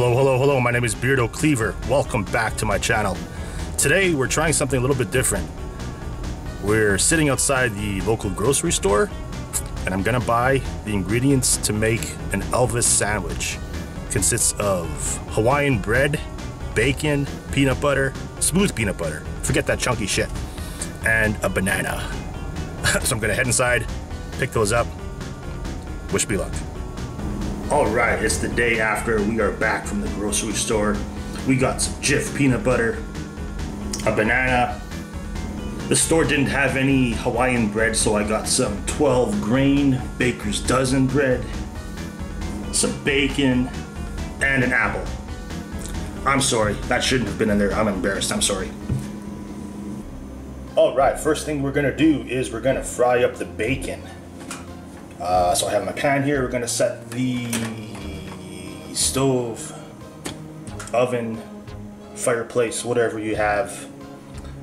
Hello, my name is Beardo Cleaver. Welcome back to my channel. Today we're trying something a little bit different. We're sitting outside the local grocery store and I'm gonna buy the ingredients to make an ELVIS sandwich. It consists of Hawaiian bread, bacon, peanut butter, smooth peanut butter, forget that chunky shit, and a banana. So I'm gonna head inside, pick those up. Wish me luck. Alright, it's the day after. We are back from the grocery store. We got some Jif peanut butter, a banana. The store didn't have any Hawaiian bread, so I got some 12 grain baker's dozen bread, some bacon, and an apple. I'm sorry, that shouldn't have been in there. I'm embarrassed, I'm sorry. Alright, first thing we're gonna do is we're gonna fry up the bacon. So I have my pan here. We're gonna set the stove, oven, fireplace, whatever you have,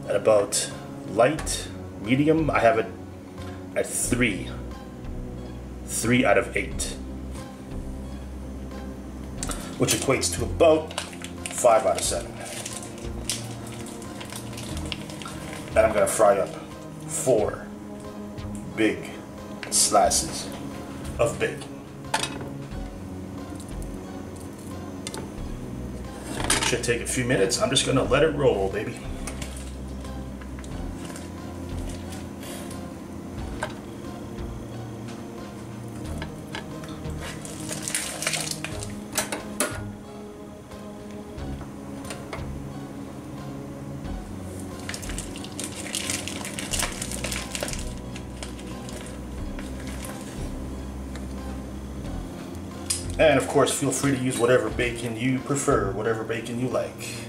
at about light, medium. I have it at 3 out of 8, which equates to about 5 out of 7. And I'm gonna fry up 4 big slices of bacon. Should take a few minutes. I'm just gonna let it roll, baby. And of course, feel free to use whatever bacon you prefer, whatever bacon you like.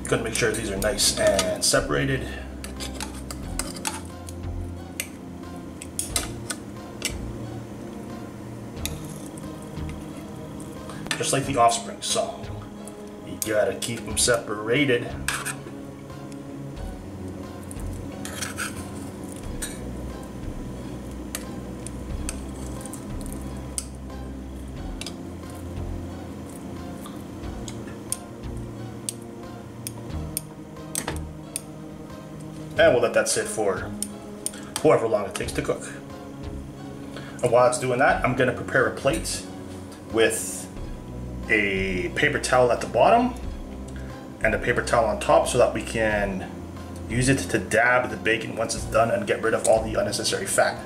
Gonna make sure these are nice and separated. Just like the Offspring song, you gotta keep them separated. And we'll let that sit for however long it takes to cook. And while it's doing that, I'm gonna prepare a plate with a paper towel at the bottom and a paper towel on top so that we can use it to dab the bacon once it's done and get rid of all the unnecessary fat.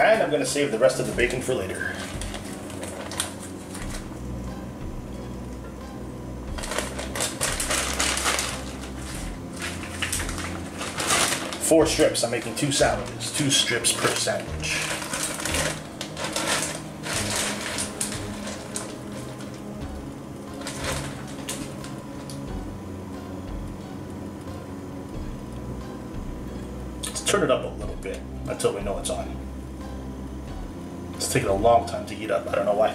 And I'm going to save the rest of the bacon for later. Four strips. I'm making 2 sandwiches. 2 strips per sandwich. turn it up a little bit until we know it's on. It's taking a long time to heat up. I don't know why.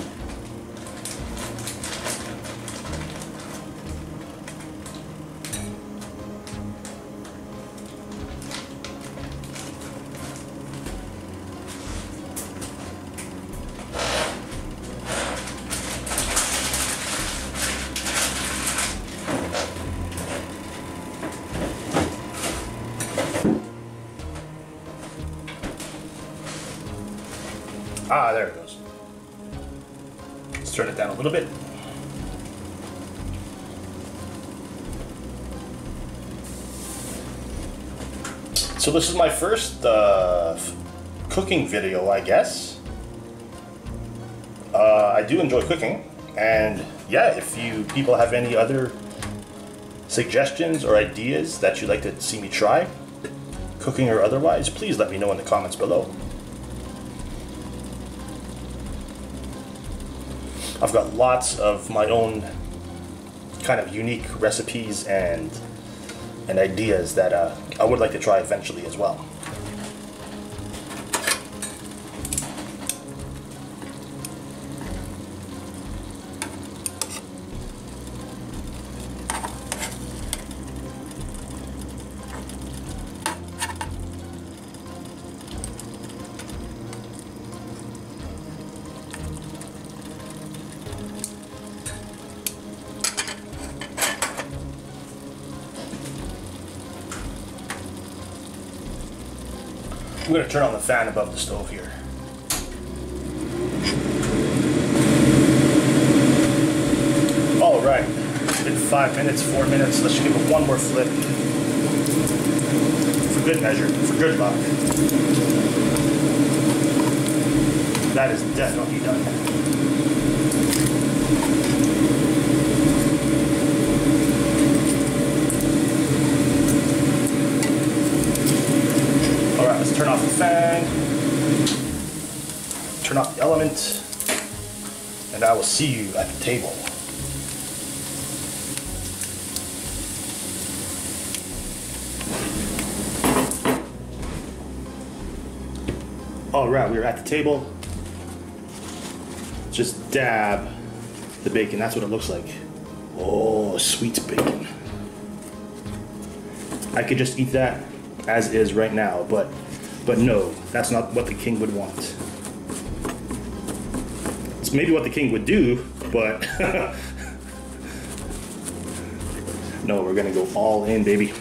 Ah, there it goes. Let's turn it down a little bit. So this is my first cooking video, I guess. I do enjoy cooking, and yeah, if you people have any other suggestions or ideas that you'd like to see me try, cooking or otherwise, please let me know in the comments below. I've got lots of my own kind of unique recipes and ideas that I would like to try eventually as well. I'm going to turn on the fan above the stove here. Alright, it's been 5 minutes, 4 minutes. Let's just give it one more flip. For good measure, for good luck. That is definitely done. Let's turn off the fan, turn off the element, and I will see you at the table. Alright, we're at the table. Just dab the bacon, that's what it looks like. Oh, sweet bacon. I could just eat that as is right now, but no, that's not what the king would want. It's maybe what the king would do, but no, we're gonna go all in, baby.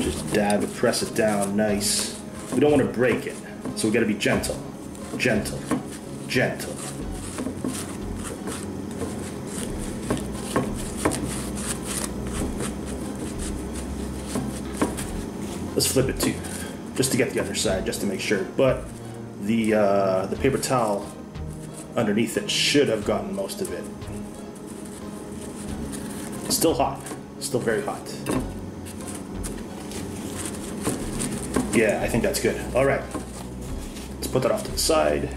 Just dab it, press it down nice. We don't want to break it, so we gotta be gentle, gentle, gentle. Let's flip it too, just to get the other side, just to make sure. But the paper towel underneath it should have gotten most of it. It's still hot, still very hot. Yeah, I think that's good. All right, let's put that off to the side.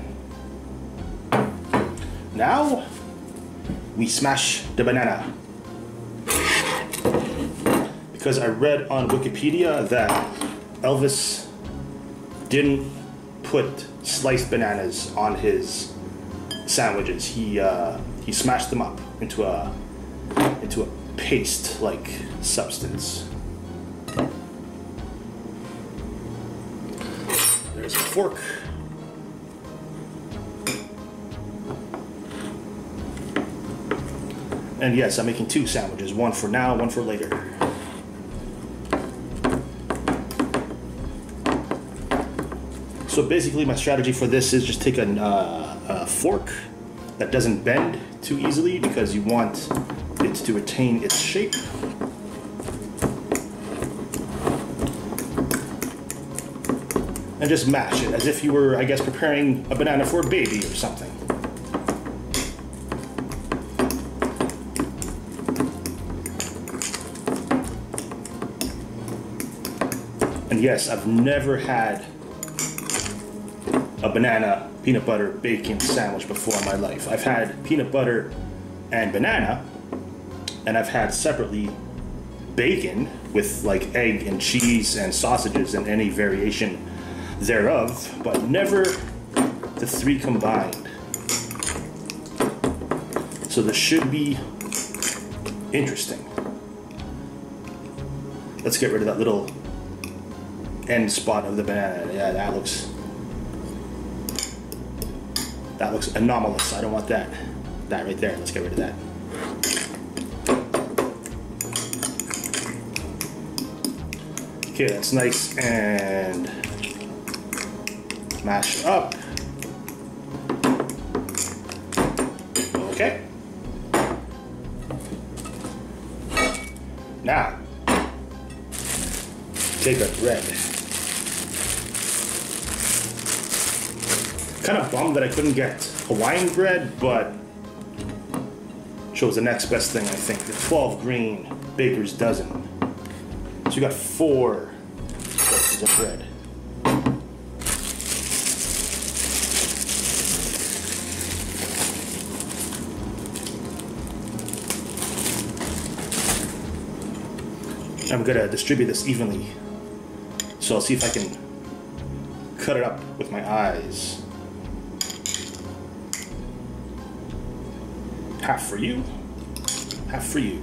Now we smash the banana. Because I read on Wikipedia that Elvis didn't put sliced bananas on his sandwiches. He smashed them up into a paste-like substance. There's a fork. And yes, I'm making two sandwiches, one for now, one for later. So basically my strategy for this is just take a fork that doesn't bend too easily because you want it to retain its shape. And just mash it as if you were, I guess, preparing a banana for a baby or something. And yes, I've never had a banana, peanut butter, bacon sandwich before in my life. I've had peanut butter and banana, and I've had separately bacon with like egg and cheese and sausages and any variation thereof, but never the three combined. So this should be interesting. Let's get rid of that little end spot of the banana. Yeah, that looks anomalous. I don't want that. That right there. Let's get rid of that. Okay, that's nice and mash up. Okay. Now, take our bread. Kind of bummed that I couldn't get Hawaiian bread, but chose the next best thing, I think. The 12 grain baker's dozen. So you got 4 slices of bread. I'm gonna distribute this evenly. So I'll see if I can cut it up with my eyes. Half for you, half for you.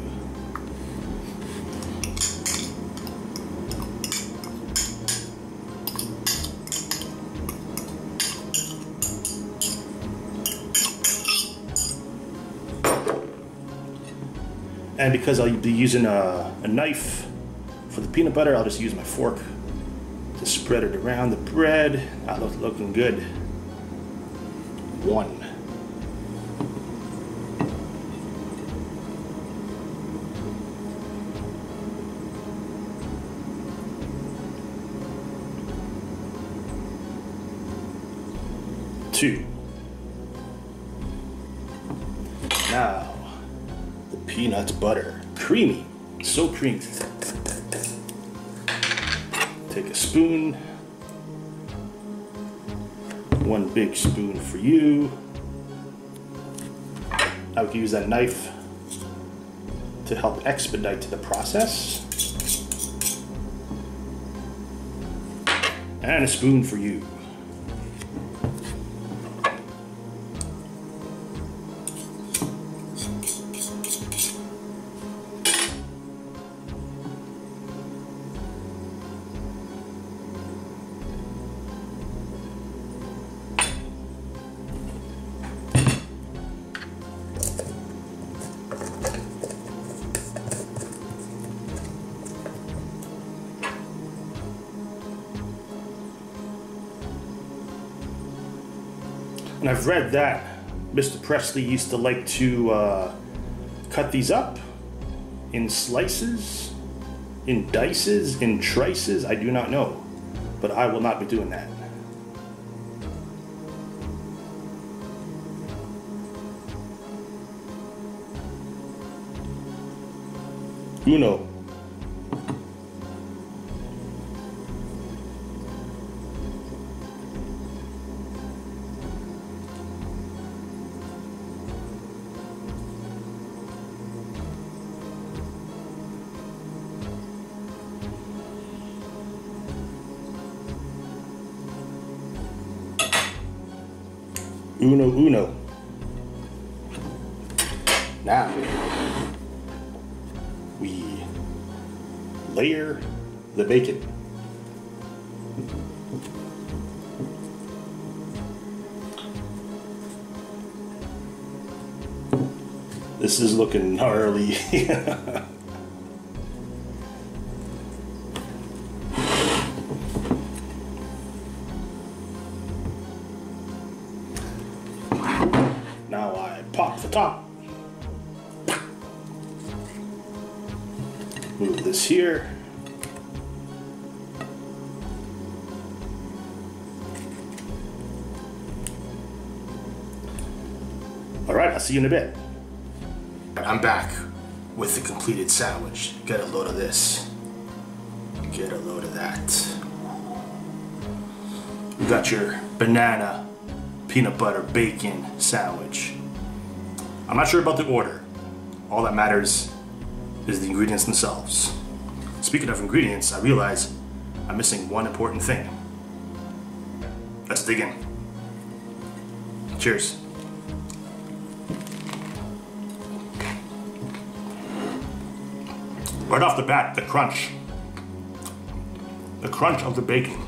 And because I'll be using a knife for the peanut butter, I'll just use my fork to spread it around the bread. That looks looking good. 1. Two. Now, the peanut butter. Creamy. So creamy. Take a spoon. 1 big spoon for you. I could use that knife to help expedite the process. And a spoon for you. And I've read that Mr. Presley used to like to cut these up in slices, in dices, in trices. I do not know, but I will not be doing that. Uno. Uno, uno. Now, we layer the bacon. This is looking gnarly. Now I pop the top. Move this here. All right, I'll see you in a bit. I'm back with the completed sandwich. Get a load of this. Get a load of that. You got your banana, peanut butter, bacon sandwich. I'm not sure about the order. All that matters is the ingredients themselves. speaking of ingredients, I realize I'm missing one important thing. Let's dig in. Cheers. Right off the bat, the crunch. The crunch of the bacon.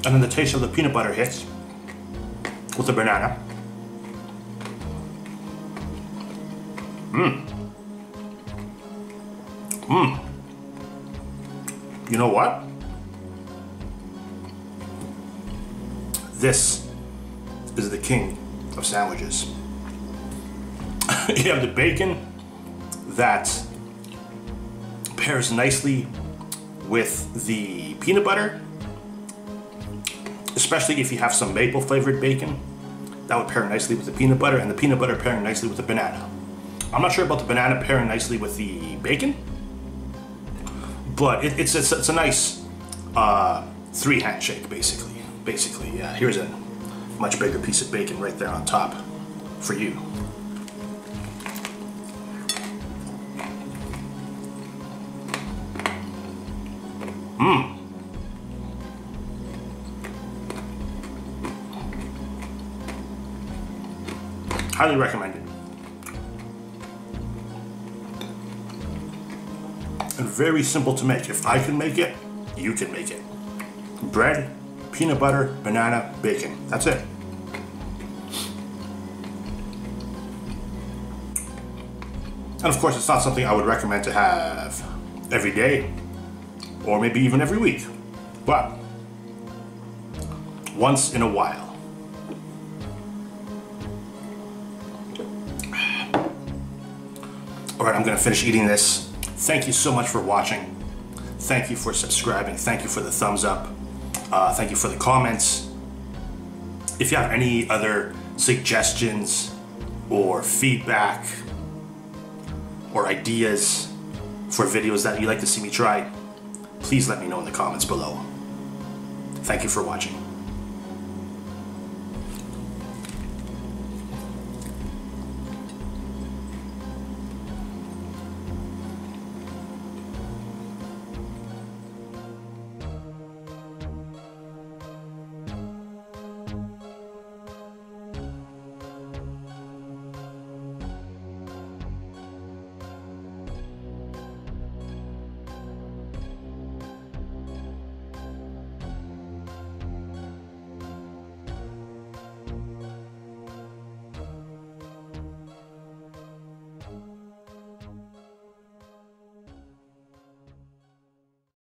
And then the taste of the peanut butter hits with the banana. You know what? This is the king of sandwiches. You have the bacon that pairs nicely with the peanut butter, especially if you have some maple flavored bacon. That would pair nicely with the peanut butter, and the peanut butter pairing nicely with the banana. I'm not sure about the banana pairing nicely with the bacon, but it's a nice three handshake, basically. Yeah. Here's a much bigger piece of bacon right there on top for you. Highly recommend it. And very simple to make. If I can make it, you can make it. Bread, peanut butter, banana, bacon. That's it. And of course, it's not something I would recommend to have every day, or maybe even every week, but once in a while. Alright, I'm gonna finish eating this. Thank you so much for watching. Thank you for subscribing. Thank you for the thumbs up. Thank you for the comments. If you have any other suggestions or feedback or ideas for videos that you'd like to see me try, please let me know in the comments below. Thank you for watching.